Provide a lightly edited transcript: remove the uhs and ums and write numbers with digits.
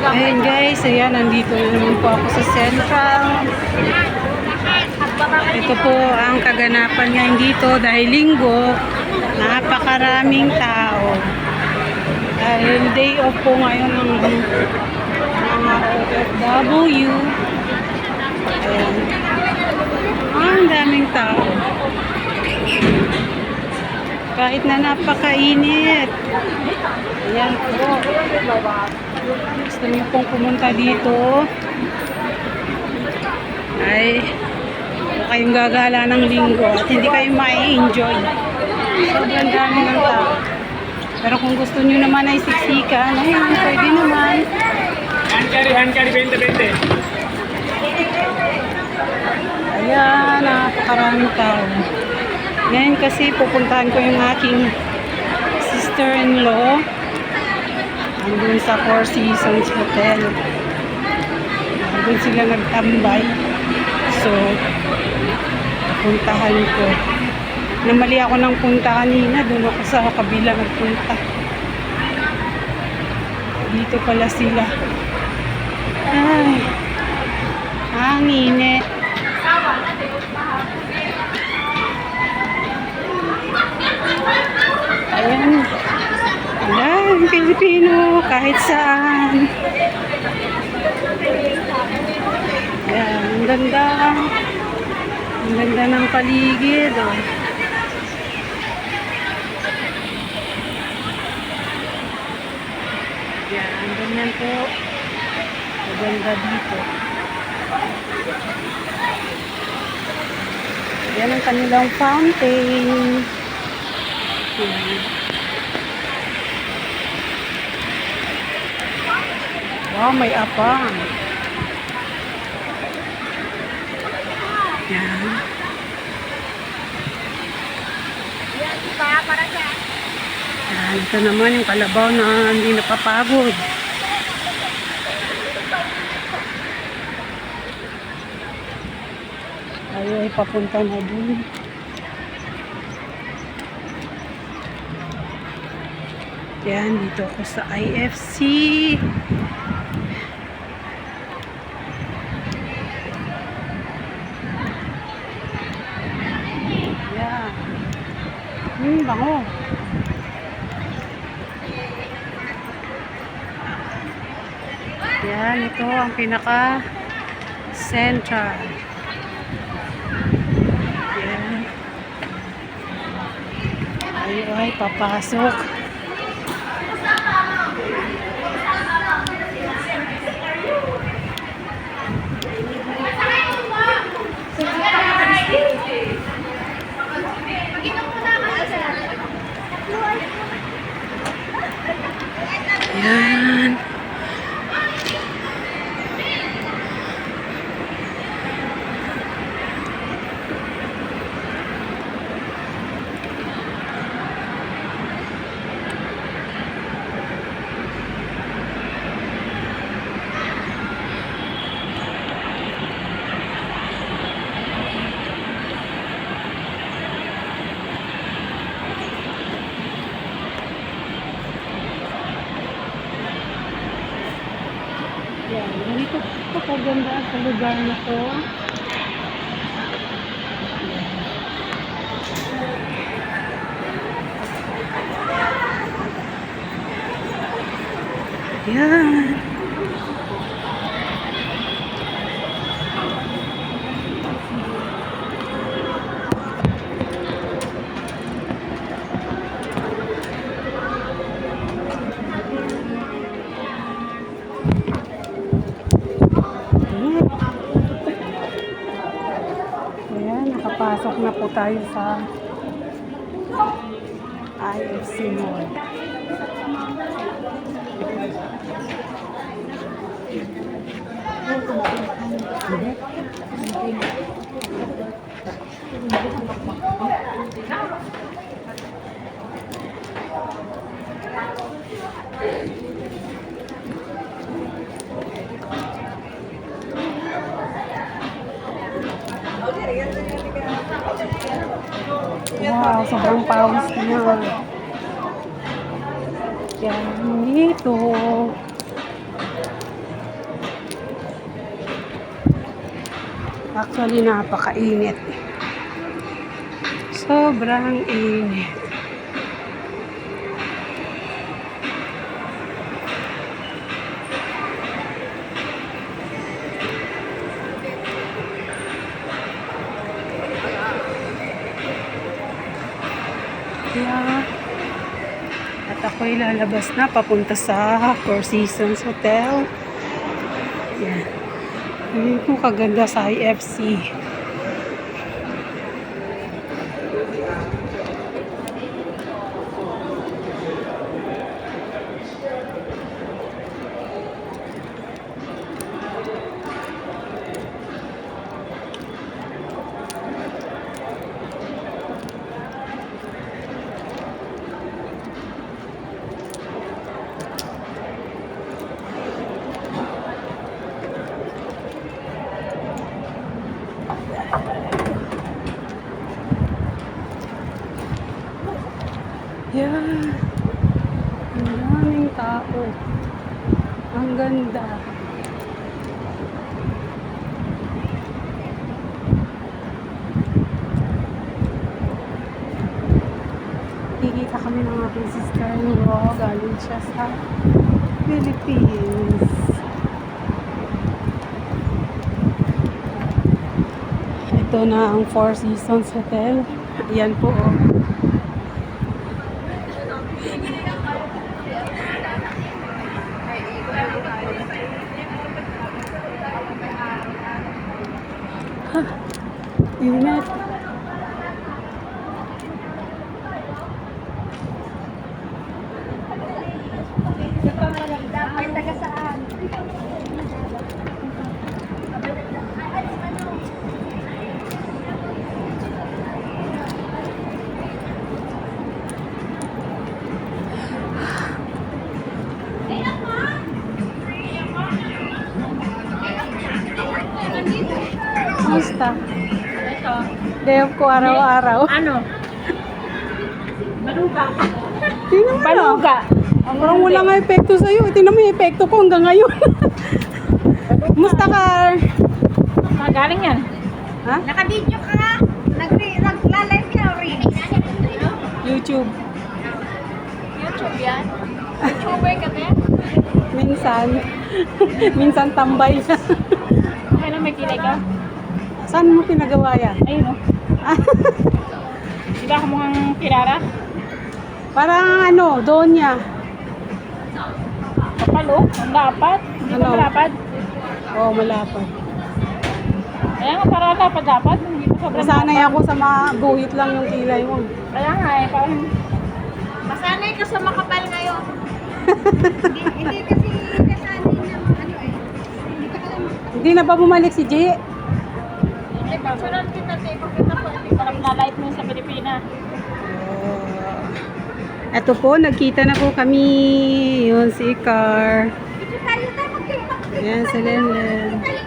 Ayun guys, ayan, nandito na naman po ako sa Central. Ito po ang kaganapan ngayon dito dahil linggo, napakaraming tao. Dahil day off po ngayon ng mga OFW. Ayan. Ang daming tao. Kahit na napakainit. Ayan po. Gusto niyo pong pumunta dito ay kayong gagala ng linggo at hindi kayo mai-enjoy. Sobrang dami ng tao. Pero kung gusto niyo naman ay siksikan, ayun, pwede naman. Hand carry, 20. Ayan, napakaraming tao. Ngayon kasi pupuntahan ko yung aking sister-in-law. Andun sa Four Seasons Hotel. Andun sila nagtambay. So, puntahan ko. Namali ako ng punta kanina. Doon ako sa kabila nagpunta. Dito pala sila. Ay, ang init. Ayan. Ayan, Pilipino, kahit saan. Ayan, ang ganda. Ang ganda ng paligid. Oh. Ayan, ang ganyan po. Ang ganda dito. Ayan ang kanilang fountain. Ayan. Wow, may apang. Yan. Yan, ito naman yung kalabaw na hindi napapagod. Ay, papunta na dun. Yan, dito ako sa IFC. Bango. Yan, ito ang pinaka central. Yan. Ay, papasok. Yan. Yan, ganito po kaganda sa lugar na to. Yan. Nakapasok na po tayo sa IFC Mall. Wow, sobrang pawis niya. Yan, dito. Actually, napakainit. Sobrang init. Kaya, at ako'y lalabas na papunta sa Four Seasons Hotel. Yan. Ayun po kaganda sa IFC. Yan. Ang daming tao. Ang ganda. Kikita kami ng aking sister-in-law. Galing siya sa Philippines. Ito na ang Four Seasons Hotel. Ayan po. Oh. Init. Ay, taga saan? Kamusta? Ito. Day off ko araw-araw. Ano? Baluga. Tingnan mo Baluga. na. Parang wala nga epekto sa'yo. Tingnan mo yung epekto ko hanggang ngayon. Kumusta ka? Magaling yan. Ha? Naka-video ka nga. Nagla-live ka rin. YouTube. YouTube yan? YouTuber ka ba? Minsan. Minsan tambay siya. Okay lang, may kilay ka. Saan mo pinagawa yan? Ayun o. Di ba ka mukhang kirara? Parang ano, Donya. Kapalo? Ang lapad? Hindi Ano? ba malapad? Oo, malapad. Kaya nga, para lapad-lapad. Hindi pa sobrang Nasanay lapad. ako sa guhit lang yung kilay mo. Kaya nga eh, parang... Masanay ka sa makapal ngayon. hindi kasi kasanay na ano eh. Hindi ka alam. Hindi na ba bumalik si G? Hindi, pagsunan kita sa ipagkita po. Hindi parang na-light mo sa Pilipinas. Ito po, nagkita na po kami. Yun si Car. Ito tayo magkita. Ayan, si Lenlen.